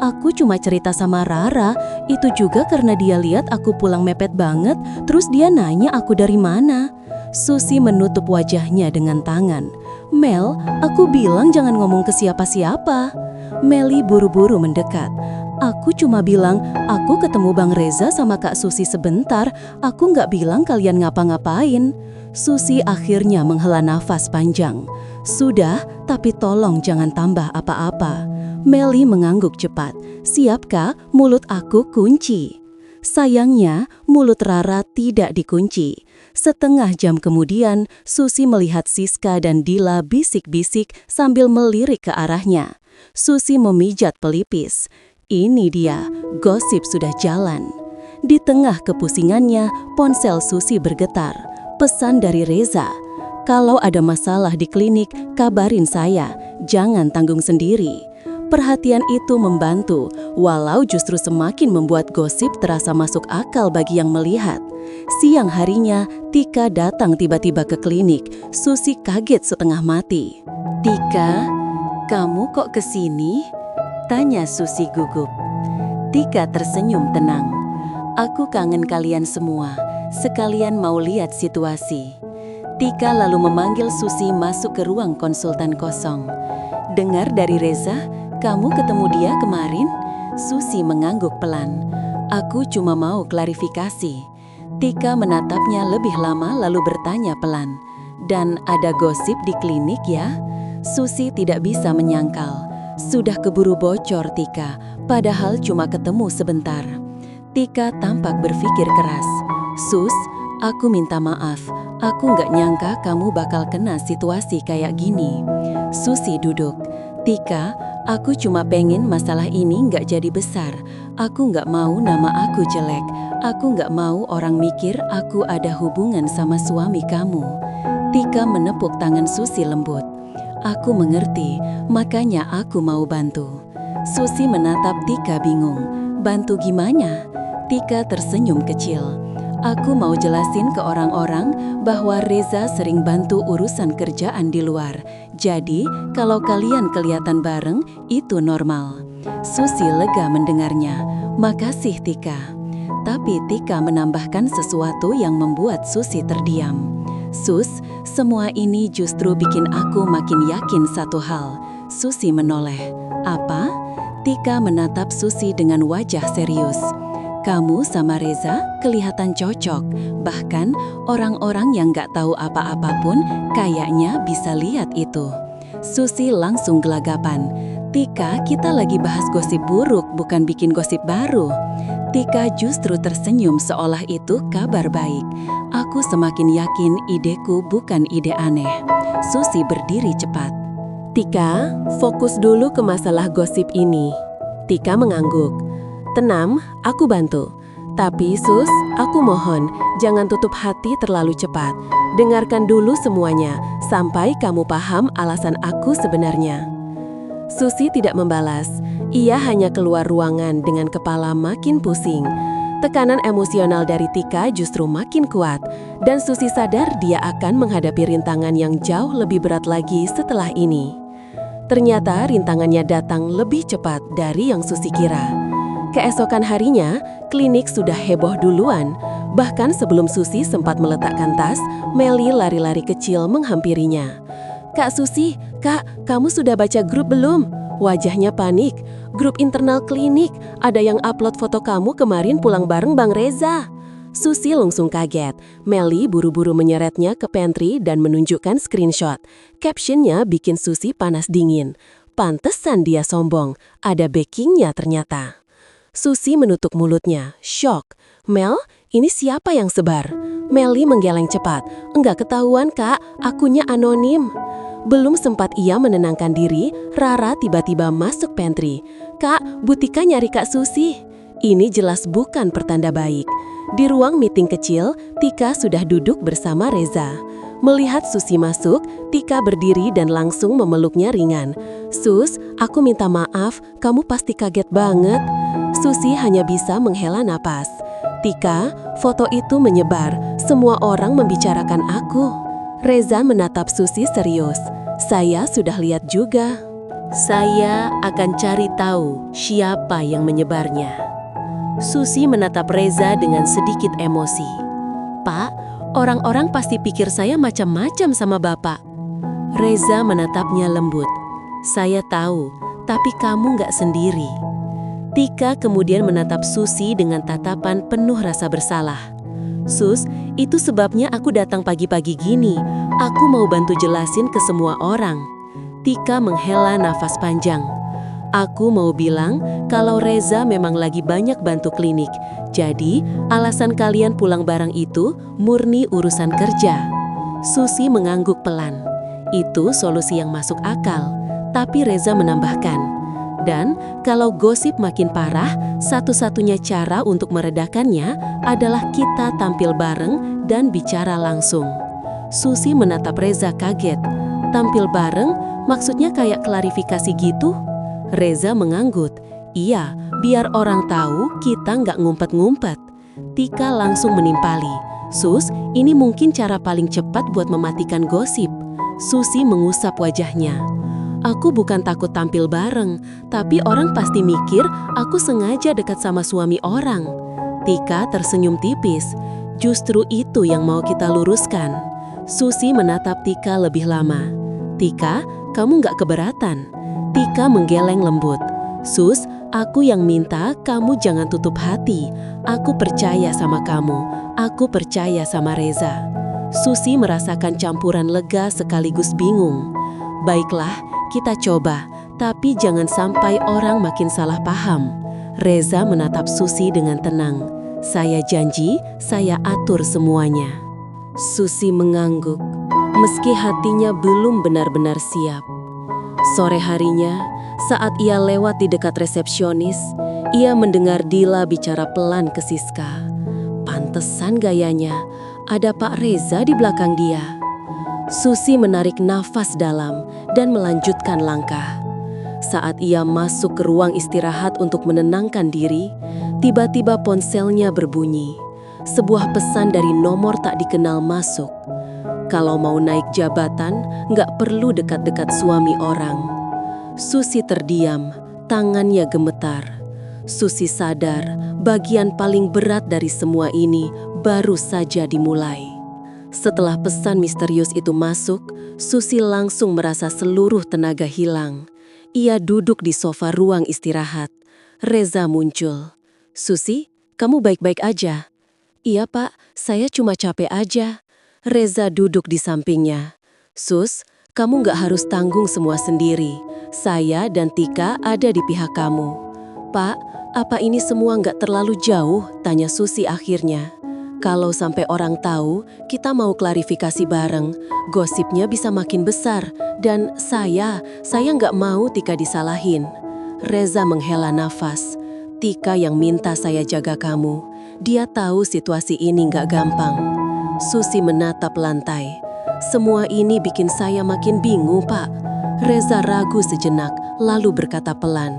Aku cuma cerita sama Rara, itu juga karena dia lihat aku pulang mepet banget, terus dia nanya aku dari mana. Susi menutup wajahnya dengan tangan. Mel, aku bilang jangan ngomong ke siapa-siapa. Meli buru-buru mendekat. Aku cuma bilang, aku ketemu Bang Reza sama Kak Susi sebentar, aku nggak bilang kalian ngapa-ngapain. Susi akhirnya menghela nafas panjang. Sudah, tapi tolong jangan tambah apa-apa. Meli mengangguk cepat. Siap Kak, mulut aku kunci. Sayangnya, mulut Rara tidak dikunci. Setengah jam kemudian, Susi melihat Siska dan Dila bisik-bisik sambil melirik ke arahnya. Susi memijat pelipis. Ini dia, gosip sudah jalan. Di tengah kepusingannya, ponsel Susi bergetar. Pesan dari Reza. Kalau ada masalah di klinik, kabarin saya. Jangan tanggung sendiri. Perhatian itu membantu, walau justru semakin membuat gosip terasa masuk akal bagi yang melihat. Siang harinya, Tika datang tiba-tiba ke klinik. Susi kaget setengah mati. "Tika, kamu kok kesini?" tanya Susi gugup. Tika tersenyum tenang. "Aku kangen kalian semua, sekalian mau lihat situasi." Tika lalu memanggil Susi masuk ke ruang konsultan kosong. "Dengar dari Reza, kamu ketemu dia kemarin?" Susi mengangguk pelan. "Aku cuma mau klarifikasi." Tika menatapnya lebih lama lalu bertanya pelan. "Dan ada gosip di klinik ya?" Susi tidak bisa menyangkal. Sudah keburu bocor Tika, padahal cuma ketemu sebentar. Tika tampak berpikir keras. "Sus, aku minta maaf. Aku nggak nyangka kamu bakal kena situasi kayak gini." Susi duduk. "Tika, aku cuma pengen masalah ini nggak jadi besar. Aku nggak mau nama aku jelek. Aku nggak mau orang mikir aku ada hubungan sama suami kamu." Tika menepuk tangan Susi lembut. "Aku mengerti, makanya aku mau bantu." Susi menatap Tika bingung. "Bantu gimana?" Tika tersenyum kecil. "Aku mau jelasin ke orang-orang bahwa Reza sering bantu urusan kerjaan di luar. Jadi, kalau kalian kelihatan bareng, itu normal." Susi lega mendengarnya. "Makasih Tika." Tapi Tika menambahkan sesuatu yang membuat Susi terdiam. "Sus, semua ini justru bikin aku makin yakin satu hal." Susi menoleh. "Apa?" Tika menatap Susi dengan wajah serius. "Kamu sama Reza kelihatan cocok. Bahkan orang-orang yang gak tahu apa-apa pun kayaknya bisa lihat itu." Susi langsung gelagapan. "Tika, kita lagi bahas gosip buruk, bukan bikin gosip baru." Tika justru tersenyum seolah itu kabar baik. "Aku semakin yakin ideku bukan ide aneh." Susi berdiri cepat. "Tika, fokus dulu ke masalah gosip ini." Tika mengangguk. "Tenang, aku bantu. Tapi Sus, aku mohon, jangan tutup hati terlalu cepat. Dengarkan dulu semuanya, sampai kamu paham alasan aku sebenarnya." Susi tidak membalas. Ia hanya keluar ruangan dengan kepala makin pusing. Tekanan emosional dari Tika justru makin kuat, dan Susi sadar dia akan menghadapi rintangan yang jauh lebih berat lagi setelah ini. Ternyata rintangannya datang lebih cepat dari yang Susi kira. Keesokan harinya, klinik sudah heboh duluan. Bahkan sebelum Susi sempat meletakkan tas, Meli lari-lari kecil menghampirinya. "Kak Susi, Kak, kamu sudah baca grup belum?" Wajahnya panik. "Grup internal klinik, ada yang upload foto kamu kemarin pulang bareng Bang Reza." Susi langsung kaget. Meli buru-buru menyeretnya ke pantry dan menunjukkan screenshot. Captionnya bikin Susi panas dingin. Pantesan dia sombong, ada backingnya ternyata. Susi menutup mulutnya, shock. "Mel, ini siapa yang sebar?" Meli menggeleng cepat. "Enggak ketahuan Kak, akunnya anonim." Belum sempat ia menenangkan diri, Rara tiba-tiba masuk pantry. "Kak, Bu Tika nyari Kak Susi." Ini jelas bukan pertanda baik. Di ruang meeting kecil, Tika sudah duduk bersama Reza. Melihat Susi masuk, Tika berdiri dan langsung memeluknya ringan. "Sus, aku minta maaf, kamu pasti kaget banget." Susi hanya bisa menghela napas. "Tika, foto itu menyebar, semua orang membicarakan aku." Reza menatap Susi serius. "Saya sudah lihat juga. Saya akan cari tahu siapa yang menyebarnya." Susi menatap Reza dengan sedikit emosi. "Pak, orang-orang pasti pikir saya macam-macam sama Bapak." Reza menatapnya lembut. "Saya tahu, tapi kamu nggak sendiri." Tika kemudian menatap Susi dengan tatapan penuh rasa bersalah. "Sus, itu sebabnya aku datang pagi-pagi gini. Aku mau bantu jelasin ke semua orang." Tika menghela nafas panjang. Aku mau bilang kalau Reza memang lagi banyak bantu klinik. Jadi, alasan kalian pulang bareng itu murni urusan kerja. Susi mengangguk pelan. Itu solusi yang masuk akal. Tapi Reza menambahkan, dan kalau gosip makin parah, satu-satunya cara untuk meredakannya adalah kita tampil bareng dan bicara langsung. Susi menatap Reza kaget. Tampil bareng, maksudnya kayak klarifikasi gitu? Reza menganggut. Iya, biar orang tahu kita nggak ngumpet-ngumpet. Tika langsung menimpali. Sus, ini mungkin cara paling cepat buat mematikan gosip. Susi mengusap wajahnya. Aku bukan takut tampil bareng, tapi orang pasti mikir aku sengaja dekat sama suami orang. Tika tersenyum tipis. Justru itu yang mau kita luruskan. Susi menatap Tika lebih lama. Tika, kamu nggak keberatan? Tika menggeleng lembut. Sus, aku yang minta kamu jangan tutup hati. Aku percaya sama kamu. Aku percaya sama Reza. Susi merasakan campuran lega sekaligus bingung. Baiklah, kita coba, tapi jangan sampai orang makin salah paham. Reza menatap Susi dengan tenang. Saya janji, saya atur semuanya. Susi mengangguk, meski hatinya belum benar-benar siap. Sore harinya, saat ia lewat di dekat resepsionis, ia mendengar Dila bicara pelan ke Siska. Pantesan gayanya, ada Pak Reza di belakang dia. Susi menarik nafas dalam dan melanjutkan langkah. Saat ia masuk ke ruang istirahat untuk menenangkan diri, tiba-tiba ponselnya berbunyi. Sebuah pesan dari nomor tak dikenal masuk. Kalau mau naik jabatan, nggak perlu dekat-dekat suami orang. Susi terdiam, tangannya gemetar. Susi sadar, bagian paling berat dari semua ini baru saja dimulai. Setelah pesan misterius itu masuk, Susi langsung merasa seluruh tenaga hilang. Ia duduk di sofa ruang istirahat. Reza muncul. Susi, kamu baik-baik aja? Iya Pak, saya cuma capek aja. Reza duduk di sampingnya. Sus, kamu nggak harus tanggung semua sendiri. Saya dan Tika ada di pihak kamu. Pak, apa ini semua nggak terlalu jauh? Tanya Susi akhirnya. Kalau sampai orang tahu, kita mau klarifikasi bareng. Gosipnya bisa makin besar. Dan saya nggak mau Tika disalahin. Reza menghela nafas. Tika yang minta saya jaga kamu. Dia tahu situasi ini nggak gampang. Susi menatap lantai. Semua ini bikin saya makin bingung, Pak. Reza ragu sejenak, lalu berkata pelan.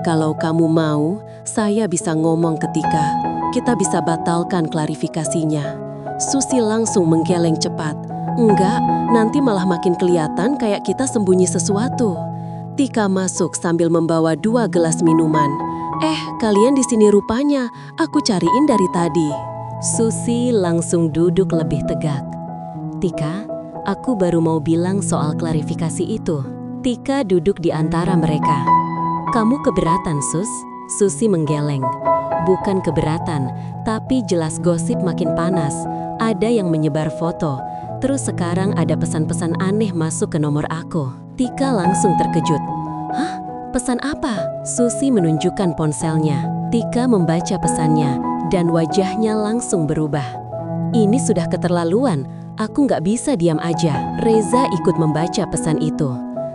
Kalau kamu mau, saya bisa ngomong ke Tika. Kita bisa batalkan klarifikasinya. Susi langsung menggeleng cepat. Enggak, nanti malah makin kelihatan kayak kita sembunyi sesuatu. Tika masuk sambil membawa 2 gelas minuman. Kalian di sini rupanya. Aku cariin dari tadi. Susi langsung duduk lebih tegak. Tika, aku baru mau bilang soal klarifikasi itu. Tika duduk di antara mereka. Kamu keberatan, Sus? Susi menggeleng. Bukan keberatan, tapi jelas gosip makin panas. Ada yang menyebar foto. Terus sekarang ada pesan-pesan aneh masuk ke nomor aku. Tika langsung terkejut. Hah? Pesan apa? Susi menunjukkan ponselnya. Tika membaca pesannya, dan wajahnya langsung berubah. Ini sudah keterlaluan. Aku nggak bisa diam aja. Reza ikut membaca pesan itu.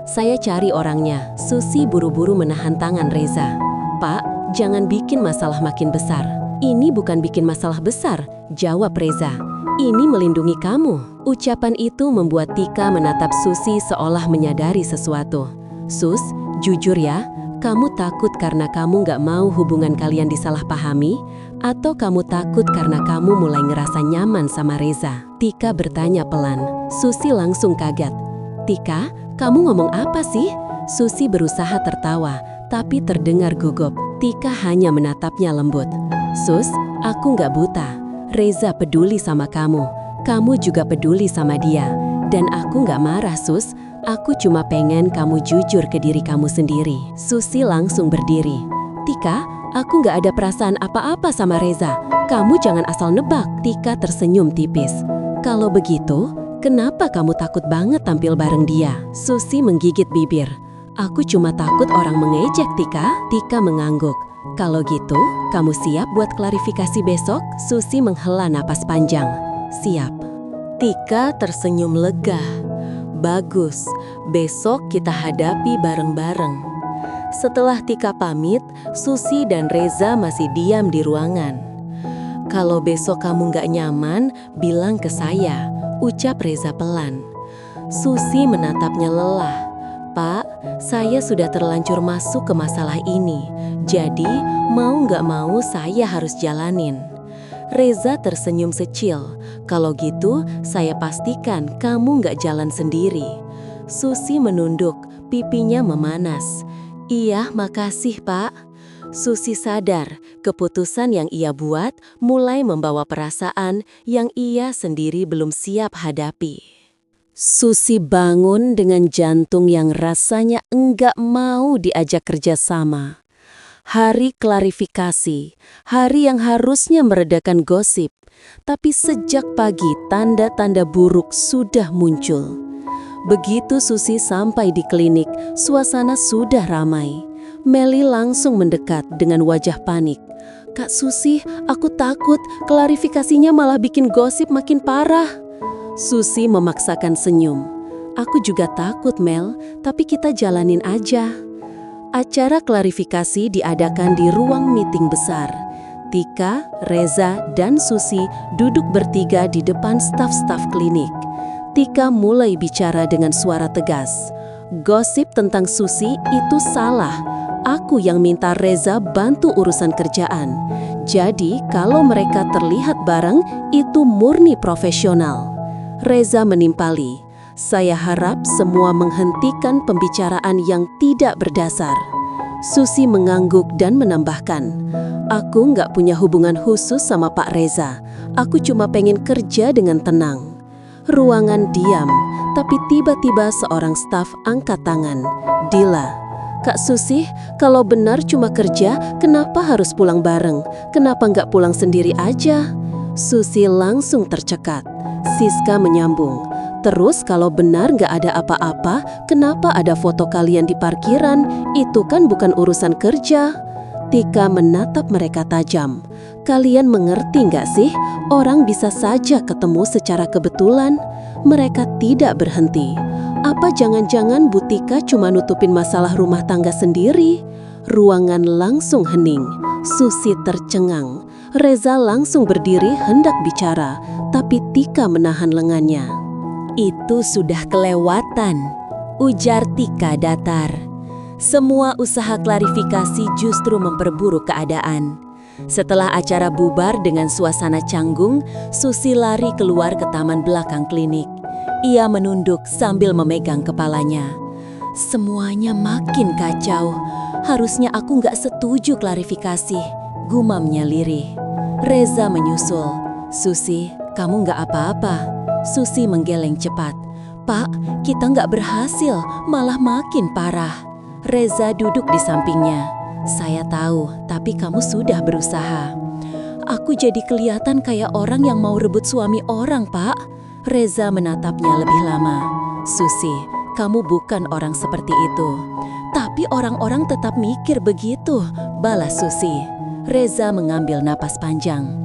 Saya cari orangnya. Susi buru-buru menahan tangan Reza. Pak, jangan bikin masalah makin besar. Ini bukan bikin masalah besar, jawab Reza. Ini melindungi kamu. Ucapan itu membuat Tika menatap Susi seolah menyadari sesuatu. Sus, jujur ya, kamu takut karena kamu nggak mau hubungan kalian disalahpahami? Atau kamu takut karena kamu mulai ngerasa nyaman sama Reza? Tika bertanya pelan. Susi langsung kaget. Tika, kamu ngomong apa sih? Susi berusaha tertawa, tapi terdengar gugup. Tika hanya menatapnya lembut. Sus, aku nggak buta. Reza peduli sama kamu. Kamu juga peduli sama dia. Dan aku nggak marah, Sus. Aku cuma pengen kamu jujur ke diri kamu sendiri. Susi langsung berdiri. Tika, aku nggak ada perasaan apa-apa sama Reza. Kamu jangan asal nebak. Tika tersenyum tipis. Kalau begitu, kenapa kamu takut banget tampil bareng dia? Susi menggigit bibir. Aku cuma takut orang mengejek, Tika. Tika mengangguk. Kalau gitu, kamu siap buat klarifikasi besok? Susi menghela napas panjang. Siap. Tika tersenyum lega. Bagus, besok kita hadapi bareng-bareng. Setelah Tika pamit, Susi dan Reza masih diam di ruangan. Kalau besok kamu nggak nyaman, bilang ke saya, ucap Reza pelan. Susi menatapnya lelah. Pak, saya sudah terlanjur masuk ke masalah ini, jadi mau nggak mau saya harus jalanin. Reza tersenyum secil. Kalau gitu, saya pastikan kamu nggak jalan sendiri. Susi menunduk, pipinya memanas. Iya, makasih Pak. Susi sadar, keputusan yang ia buat mulai membawa perasaan yang ia sendiri belum siap hadapi. Susi bangun dengan jantung yang rasanya enggak mau diajak kerjasama. Hari klarifikasi, hari yang harusnya meredakan gosip. Tapi sejak pagi tanda-tanda buruk sudah muncul. Begitu Susi sampai di klinik, suasana sudah ramai. Meli langsung mendekat dengan wajah panik. Kak Susi, aku takut klarifikasinya malah bikin gosip makin parah. Susi memaksakan senyum. Aku juga takut Mel, tapi kita jalanin aja. Acara klarifikasi diadakan di ruang meeting besar. Tika, Reza, dan Susi duduk bertiga di depan staf-staf klinik. Tika mulai bicara dengan suara tegas. Gosip tentang Susi itu salah. Aku yang minta Reza bantu urusan kerjaan. Jadi kalau mereka terlihat bareng, itu murni profesional. Reza menimpali. Saya harap semua menghentikan pembicaraan yang tidak berdasar. Susi mengangguk dan menambahkan, aku nggak punya hubungan khusus sama Pak Reza. Aku cuma pengen kerja dengan tenang. Ruangan diam, tapi tiba-tiba seorang staf angkat tangan. Dila. Kak Susi, kalau benar cuma kerja, kenapa harus pulang bareng? Kenapa nggak pulang sendiri aja? Susi langsung tercekat. Siska menyambung. Terus kalau benar nggak ada apa-apa, kenapa ada foto kalian di parkiran? Itu kan bukan urusan kerja. Tika menatap mereka tajam. Kalian mengerti nggak sih? Orang bisa saja ketemu secara kebetulan. Mereka tidak berhenti. Apa jangan-jangan Bu Tika cuma nutupin masalah rumah tangga sendiri? Ruangan langsung hening. Susi tercengang. Reza langsung berdiri hendak bicara, tapi Tika menahan lengannya. Itu sudah kelewatan, ujar Tika datar. Semua usaha klarifikasi justru memperburuk keadaan. Setelah acara bubar dengan suasana canggung, Susi lari keluar ke taman belakang klinik. Ia menunduk sambil memegang kepalanya. Semuanya makin kacau. Harusnya aku nggak setuju klarifikasi, gumamnya lirih. Reza menyusul. Susi, kamu nggak apa-apa. Susi menggeleng cepat. Pak, kita nggak berhasil, malah makin parah. Reza duduk di sampingnya. Saya tahu, tapi kamu sudah berusaha. Aku jadi kelihatan kayak orang yang mau rebut suami orang, Pak. Reza menatapnya lebih lama. Susi, kamu bukan orang seperti itu. Tapi orang-orang tetap mikir begitu, balas Susi. Reza mengambil napas panjang.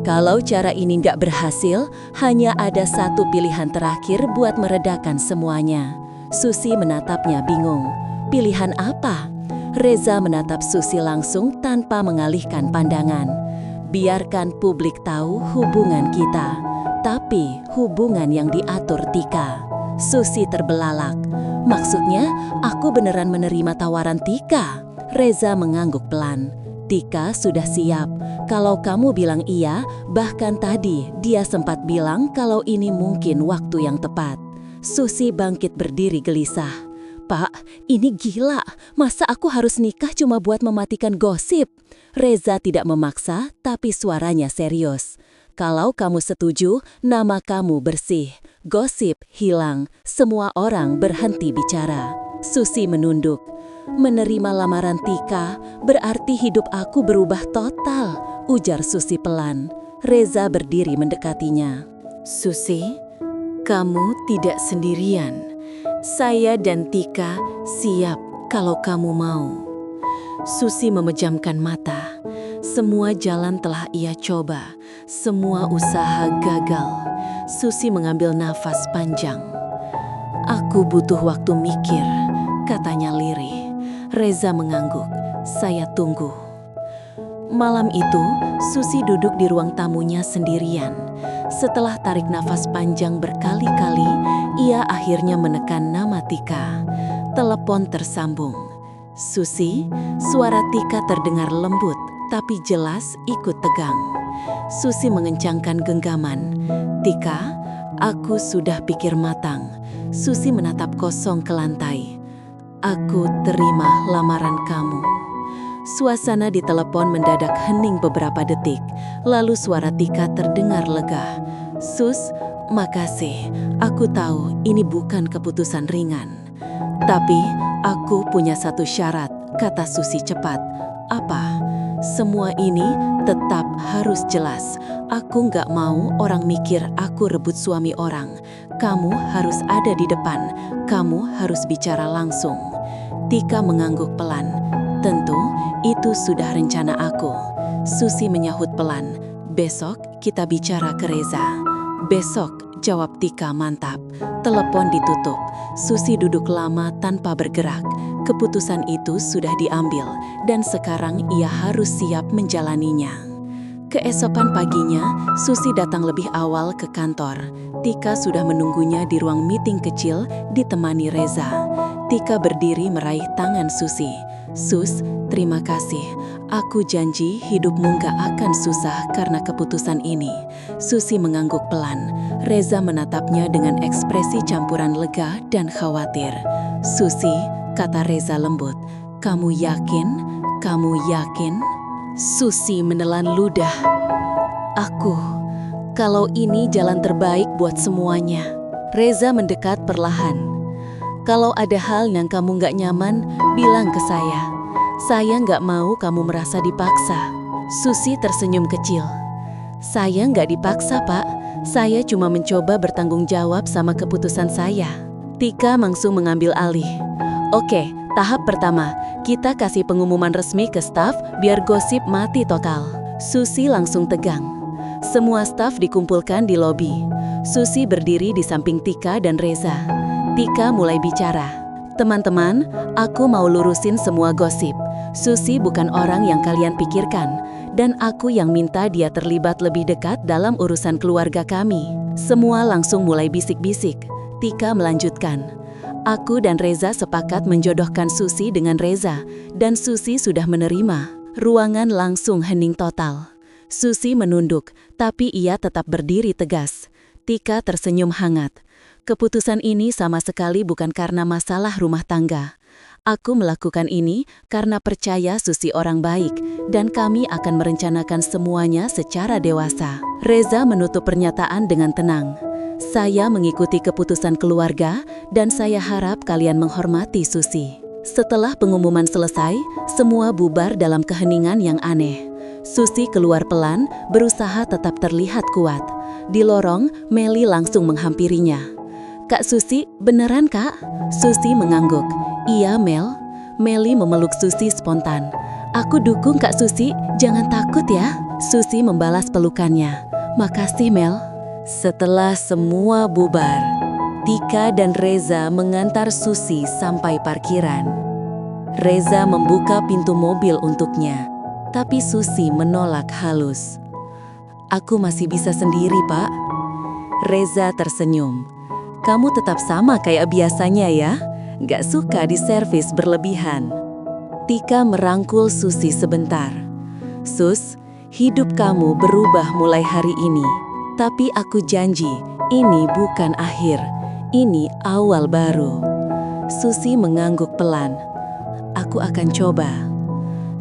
Kalau cara ini nggak berhasil, hanya ada satu pilihan terakhir buat meredakan semuanya. Susi menatapnya bingung. Pilihan apa? Reza menatap Susi langsung tanpa mengalihkan pandangan. Biarkan publik tahu hubungan kita, tapi hubungan yang diatur Tika. Susi terbelalak. Maksudnya, aku beneran menerima tawaran Tika? Reza mengangguk pelan. Tika sudah siap. Kalau kamu bilang iya, bahkan tadi dia sempat bilang kalau ini mungkin waktu yang tepat. Susi bangkit berdiri gelisah. Pak, ini gila. Masa aku harus nikah cuma buat mematikan gosip? Reza tidak memaksa, tapi suaranya serius. Kalau kamu setuju, nama kamu bersih. Gosip hilang. Semua orang berhenti bicara. Susi menunduk. Menerima lamaran Tika berarti hidup aku berubah total, ujar Susi pelan. Reza berdiri mendekatinya. Susi, kamu tidak sendirian. Saya dan Tika siap kalau kamu mau." Susi memejamkan mata. Semua jalan telah ia coba, semua usaha gagal. Susi mengambil nafas panjang. "Aku butuh waktu mikir," katanya lirih. Reza mengangguk. "Saya tunggu." Malam itu, Susi duduk di ruang tamunya sendirian. Setelah tarik nafas panjang berkali-kali, ia akhirnya menekan nama Tika. Telepon tersambung. "Susi," suara Tika terdengar lembut, tapi jelas ikut tegang. Susi mengencangkan genggaman. "Tika, aku sudah pikir matang." Susi menatap kosong ke lantai. "Aku terima lamaran kamu." Suasana di telepon mendadak hening beberapa detik, lalu suara Tika terdengar lega. "Sus, makasih. Aku tahu ini bukan keputusan ringan. Tapi aku punya satu syarat," kata Susi cepat. "Apa?" "Semua ini tetap harus jelas. Aku nggak mau orang mikir aku rebut suami orang. Kamu harus ada di depan. Kamu harus bicara langsung." Tika mengangguk pelan. "Tentu, itu sudah rencana aku." Susi menyahut pelan. "Besok kita bicara ke Reza." "Besok," jawab Tika mantap. Telepon ditutup. Susi duduk lama tanpa bergerak. Keputusan itu sudah diambil, dan sekarang ia harus siap menjalaninya. Keesokan paginya, Susi datang lebih awal ke kantor. Tika sudah menunggunya di ruang meeting kecil, ditemani Reza. Tika berdiri meraih tangan Susi. "Sus, terima kasih. Aku janji hidupmu gak akan susah karena keputusan ini." Susi mengangguk pelan. Reza menatapnya dengan ekspresi campuran lega dan khawatir. "Susi," kata Reza lembut, "kamu yakin? Kamu yakin?" Susi menelan ludah. Kalau ini jalan terbaik buat semuanya." Reza mendekat perlahan. "Kalau ada hal yang kamu gak nyaman, bilang ke saya. Saya gak mau kamu merasa dipaksa." Susi tersenyum kecil. "Saya gak dipaksa, Pak. Saya cuma mencoba bertanggung jawab sama keputusan saya." Tika langsung mengambil alih. "Oke, tahap pertama, kita kasih pengumuman resmi ke staf biar gosip mati total." Susi langsung tegang. Semua staf dikumpulkan di lobi. Susi berdiri di samping Tika dan Reza. Tika mulai bicara. "Teman-teman, aku mau lurusin semua gosip. Susi bukan orang yang kalian pikirkan, dan aku yang minta dia terlibat lebih dekat dalam urusan keluarga kami." Semua langsung mulai bisik-bisik. Tika melanjutkan. "Aku dan Reza sepakat menjodohkan Susi dengan Reza, dan Susi sudah menerima." Ruangan langsung hening total. Susi menunduk, tapi ia tetap berdiri tegas. Tika tersenyum hangat. "Keputusan ini sama sekali bukan karena masalah rumah tangga. Aku melakukan ini karena percaya Susi orang baik, dan kami akan merencanakan semuanya secara dewasa." Reza menutup pernyataan dengan tenang. "Saya mengikuti keputusan keluarga, dan saya harap kalian menghormati Susi." Setelah pengumuman selesai, semua bubar dalam keheningan yang aneh. Susi keluar pelan, berusaha tetap terlihat kuat. Di lorong, Meli langsung menghampirinya. "Kak Susi, beneran Kak?" Susi mengangguk. "Iya Mel." Meli memeluk Susi spontan. "Aku dukung Kak Susi, jangan takut ya." Susi membalas pelukannya. "Makasih Mel." Setelah semua bubar, Tika dan Reza mengantar Susi sampai parkiran. Reza membuka pintu mobil untuknya, tapi Susi menolak halus. "Aku masih bisa sendiri, Pak." Reza tersenyum. "Kamu tetap sama kayak biasanya ya, gak suka diservis berlebihan." Tika merangkul Susi sebentar. "Sus, hidup kamu berubah mulai hari ini. Tapi aku janji, ini bukan akhir. Ini awal baru." Susi mengangguk pelan. "Aku akan coba."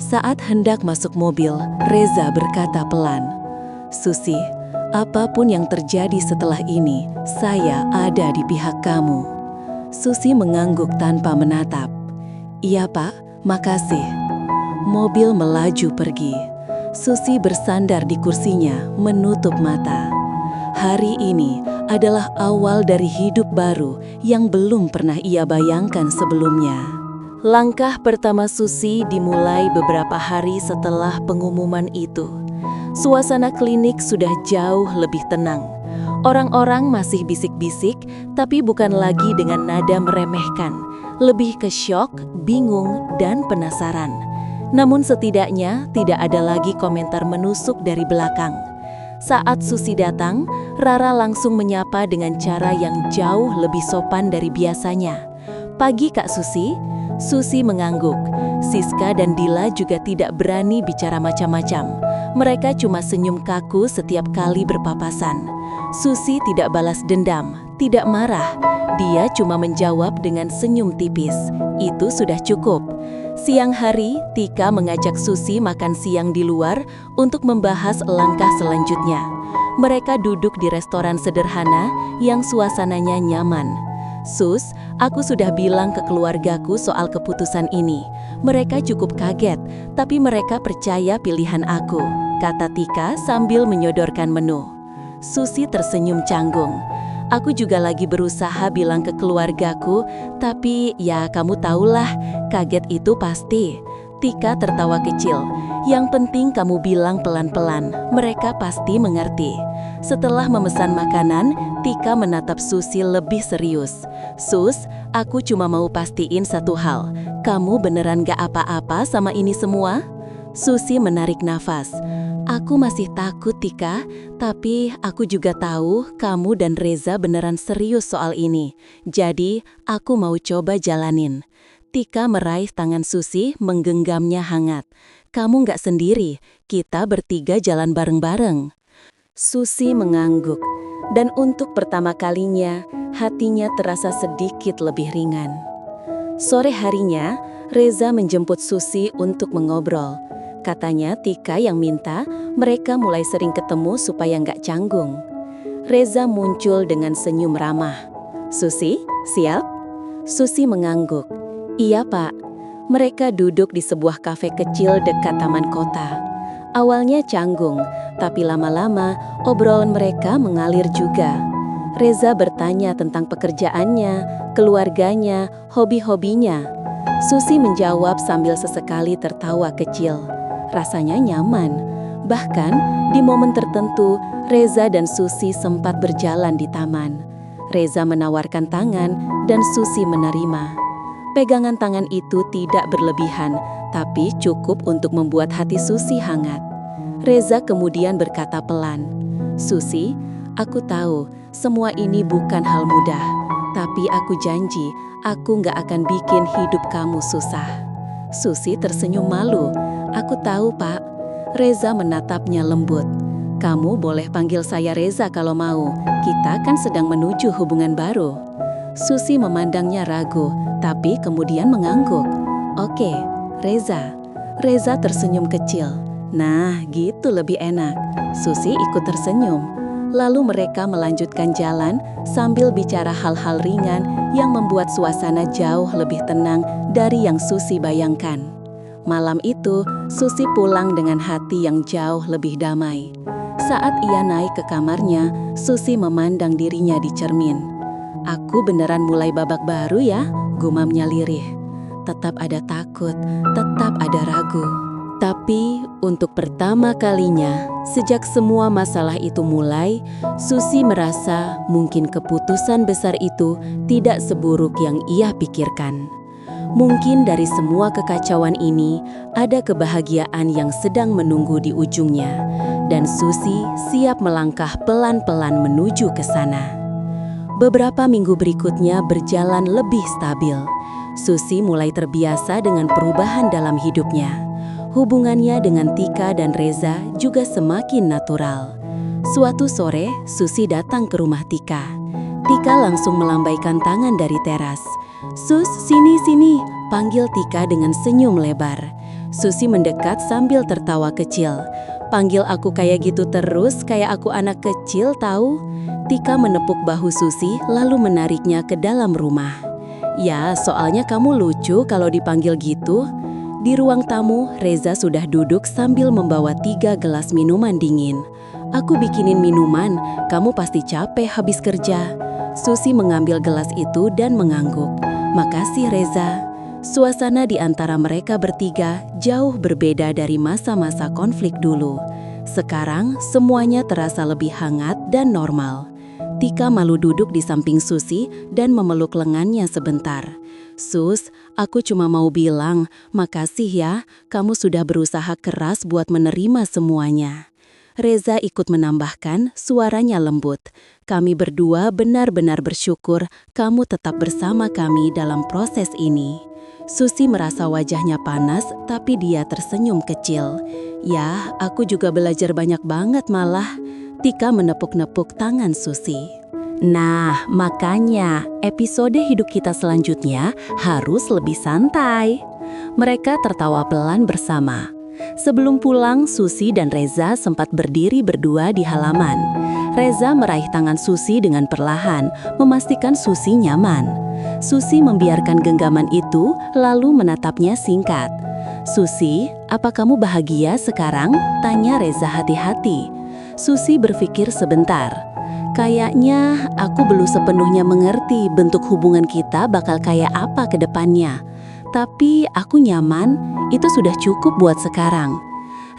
Saat hendak masuk mobil, Reza berkata pelan, "Susi, apapun yang terjadi setelah ini, saya ada di pihak kamu." Susi mengangguk tanpa menatap. "Iya Pak, makasih." Mobil melaju pergi. Susi bersandar di kursinya, menutup mata. Hari ini adalah awal dari hidup baru yang belum pernah ia bayangkan sebelumnya. Langkah pertama Susi dimulai beberapa hari setelah pengumuman itu. Suasana klinik sudah jauh lebih tenang. Orang-orang masih bisik-bisik, tapi bukan lagi dengan nada meremehkan. Lebih ke syok, bingung, dan penasaran. Namun setidaknya tidak ada lagi komentar menusuk dari belakang. Saat Susi datang, Rara langsung menyapa dengan cara yang jauh lebih sopan dari biasanya. "Pagi Kak Susi." Susi mengangguk. Siska dan Dila juga tidak berani bicara macam-macam. Mereka cuma senyum kaku setiap kali berpapasan. Susi tidak balas dendam, tidak marah. Dia cuma menjawab dengan senyum tipis. Itu sudah cukup. Siang hari, Tika mengajak Susi makan siang di luar untuk membahas langkah selanjutnya. Mereka duduk di restoran sederhana yang suasananya nyaman. "Sus, aku sudah bilang ke keluargaku soal keputusan ini. Mereka cukup kaget, tapi mereka percaya pilihan aku," kata Tika sambil menyodorkan menu. Susi tersenyum canggung. "Aku juga lagi berusaha bilang ke keluargaku, tapi ya kamu tahulah, kaget itu pasti." Tika tertawa kecil. "Yang penting kamu bilang pelan-pelan, mereka pasti mengerti." Setelah memesan makanan, Tika menatap Susi lebih serius. "Sus, aku cuma mau pastiin satu hal. Kamu beneran gak apa-apa sama ini semua?" Susi menarik nafas. "Aku masih takut, Tika, tapi aku juga tahu kamu dan Reza beneran serius soal ini. Jadi, aku mau coba jalanin." Tika meraih tangan Susi, menggenggamnya hangat. "Kamu gak sendiri, kita bertiga jalan bareng-bareng." Susi mengangguk, dan untuk pertama kalinya, hatinya terasa sedikit lebih ringan. Sore harinya, Reza menjemput Susi untuk mengobrol. Katanya Tika yang minta mereka mulai sering ketemu supaya nggak canggung. Reza muncul dengan senyum ramah. "Susi, siap?" Susi mengangguk. "Iya Pak." Mereka duduk di sebuah kafe kecil dekat taman kota. Awalnya canggung, tapi lama-lama obrolan mereka mengalir juga. Reza bertanya tentang pekerjaannya, keluarganya, hobi-hobinya. Susi menjawab sambil sesekali tertawa kecil. Rasanya nyaman. Bahkan di momen tertentu, Reza dan Susi sempat berjalan di taman. Reza menawarkan tangan dan Susi menerima. Pegangan tangan itu tidak berlebihan, tapi cukup untuk membuat hati Susi hangat. Reza kemudian berkata pelan, "Susi, aku tahu semua ini bukan hal mudah, tapi aku janji aku nggak akan bikin hidup kamu susah." Susi tersenyum malu. "Aku tahu, Pak." Reza menatapnya lembut. "Kamu boleh panggil saya Reza kalau mau. Kita kan sedang menuju hubungan baru." Susi memandangnya ragu, tapi kemudian mengangguk. "Oke, Reza." Reza tersenyum kecil. "Nah, gitu lebih enak." Susi ikut tersenyum. Lalu mereka melanjutkan jalan sambil bicara hal-hal ringan yang membuat suasana jauh lebih tenang dari yang Susi bayangkan. Malam itu, Susi pulang dengan hati yang jauh lebih damai. Saat ia naik ke kamarnya, Susi memandang dirinya di cermin. "Aku beneran mulai babak baru ya," gumamnya lirih. Tetap ada takut, tetap ada ragu. Tapi untuk pertama kalinya, sejak semua masalah itu mulai, Susi merasa mungkin keputusan besar itu tidak seburuk yang ia pikirkan. Mungkin dari semua kekacauan ini, ada kebahagiaan yang sedang menunggu di ujungnya, dan Susi siap melangkah pelan-pelan menuju ke sana. Beberapa minggu berikutnya berjalan lebih stabil. Susi mulai terbiasa dengan perubahan dalam hidupnya. Hubungannya dengan Tika dan Reza juga semakin natural. Suatu sore, Susi datang ke rumah Tika. Tika langsung melambaikan tangan dari teras. "Sus, sini," panggil Tika dengan senyum lebar. Susi mendekat sambil tertawa kecil. "Panggil aku kayak gitu terus, kayak aku anak kecil tahu?" Tika menepuk bahu Susi lalu menariknya ke dalam rumah. "Ya, soalnya kamu lucu kalau dipanggil gitu." Di ruang tamu, Reza sudah duduk sambil membawa 3 gelas minuman dingin. "Aku bikinin minuman, kamu pasti capek habis kerja." Susi mengambil gelas itu dan mengangguk. "Makasih Reza." Suasana di antara mereka bertiga jauh berbeda dari masa-masa konflik dulu. Sekarang semuanya terasa lebih hangat dan normal. Tika malu duduk di samping Susi dan memeluk lengannya sebentar. "Sus, aku cuma mau bilang, makasih ya, kamu sudah berusaha keras buat menerima semuanya." Reza ikut menambahkan, suaranya lembut. "Kami berdua benar-benar bersyukur kamu tetap bersama kami dalam proses ini." Susi merasa wajahnya panas, tapi dia tersenyum kecil. "Ya, aku juga belajar banyak banget malah." Tika menepuk-nepuk tangan Susi. Nah, makanya episode hidup kita selanjutnya harus lebih santai. Mereka tertawa pelan bersama. Sebelum pulang, Susi dan Reza sempat berdiri berdua di halaman. Reza meraih tangan Susi dengan perlahan, memastikan Susi nyaman. Susi membiarkan genggaman itu, lalu menatapnya singkat. "Susi, apa kamu bahagia sekarang?" tanya Reza hati-hati. Susi berpikir sebentar. "Kayaknya aku belum sepenuhnya mengerti bentuk hubungan kita bakal kayak apa ke depannya. Tapi aku nyaman, itu sudah cukup buat sekarang."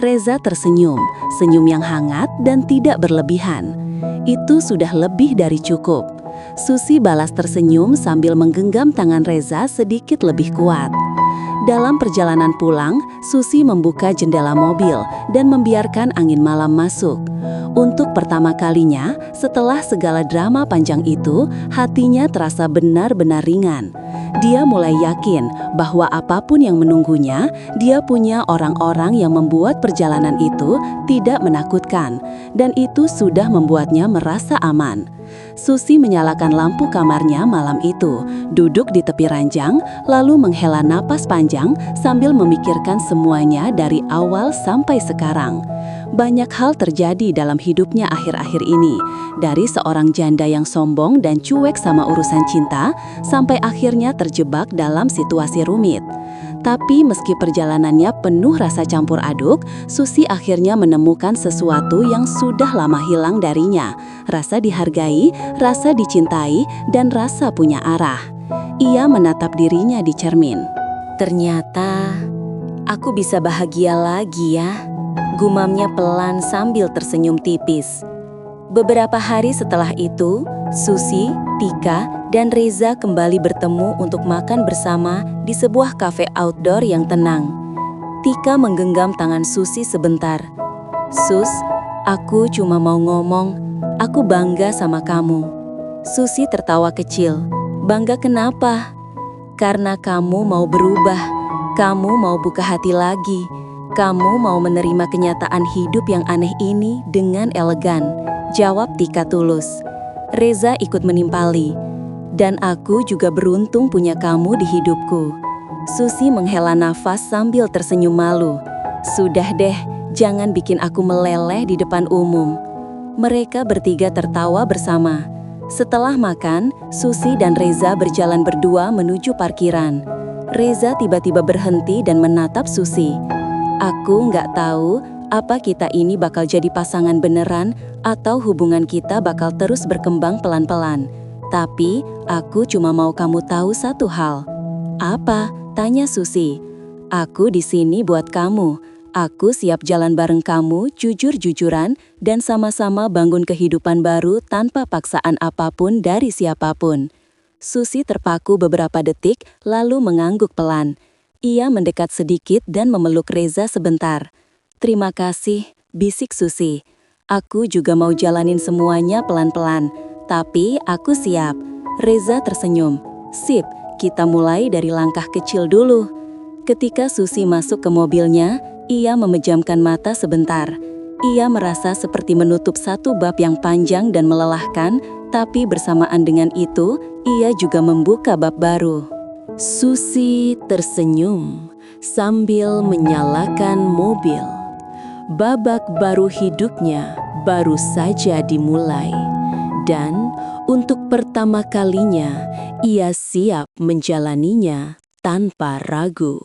Reza tersenyum, senyum yang hangat dan tidak berlebihan. "Itu sudah lebih dari cukup." Susi balas tersenyum sambil menggenggam tangan Reza sedikit lebih kuat. Dalam perjalanan pulang, Susi membuka jendela mobil dan membiarkan angin malam masuk. Untuk pertama kalinya, setelah segala drama panjang itu, hatinya terasa benar-benar ringan. Dia mulai yakin bahwa apapun yang menunggunya, dia punya orang-orang yang membuat perjalanan itu tidak menakutkan, dan itu sudah membuatnya merasa aman. Susi menyalakan lampu kamarnya malam itu, duduk di tepi ranjang, lalu menghela napas panjang sambil memikirkan semuanya dari awal sampai sekarang. Banyak hal terjadi dalam hidupnya akhir-akhir ini, dari seorang janda yang sombong dan cuek sama urusan cinta, sampai akhirnya terjebak dalam situasi rumit. Tapi meski perjalanannya penuh rasa campur aduk, Susi akhirnya menemukan sesuatu yang sudah lama hilang darinya. Rasa dihargai, rasa dicintai, dan rasa punya arah. Ia menatap dirinya di cermin. "Ternyata aku bisa bahagia lagi ya," gumamnya pelan sambil tersenyum tipis. Beberapa hari setelah itu, Susi, Tika, dan Reza kembali bertemu untuk makan bersama di sebuah kafe outdoor yang tenang. Tika menggenggam tangan Susi sebentar. "Sus, aku cuma mau ngomong, aku bangga sama kamu." Susi tertawa kecil. "Bangga kenapa?" "Karena kamu mau berubah, kamu mau buka hati lagi, kamu mau menerima kenyataan hidup yang aneh ini dengan elegan," jawab Tika tulus. Reza ikut menimpali. "Dan aku juga beruntung punya kamu di hidupku." Susi menghela nafas sambil tersenyum malu. "Sudah deh, jangan bikin aku meleleh di depan umum." Mereka bertiga tertawa bersama. Setelah makan, Susi dan Reza berjalan berdua menuju parkiran. Reza tiba-tiba berhenti dan menatap Susi. "Aku nggak tahu apa kita ini bakal jadi pasangan beneran atau hubungan kita bakal terus berkembang pelan-pelan. Tapi aku cuma mau kamu tahu satu hal." "Apa?" tanya Susi. "Aku di sini buat kamu. Aku siap jalan bareng kamu jujur-jujuran dan sama-sama bangun kehidupan baru tanpa paksaan apapun dari siapapun." Susi terpaku beberapa detik lalu mengangguk pelan. Ia mendekat sedikit dan memeluk Reza sebentar. "Terima kasih," bisik Susi. "Aku juga mau jalanin semuanya pelan-pelan, tapi aku siap." Reza tersenyum. "Sip, kita mulai dari langkah kecil dulu." Ketika Susi masuk ke mobilnya, ia memejamkan mata sebentar. Ia merasa seperti menutup satu bab yang panjang dan melelahkan, tapi bersamaan dengan itu, ia juga membuka bab baru. Susi tersenyum sambil menyalakan mobil. Babak baru hidupnya baru saja dimulai. Dan untuk pertama kalinya, ia siap menjalaninya tanpa ragu.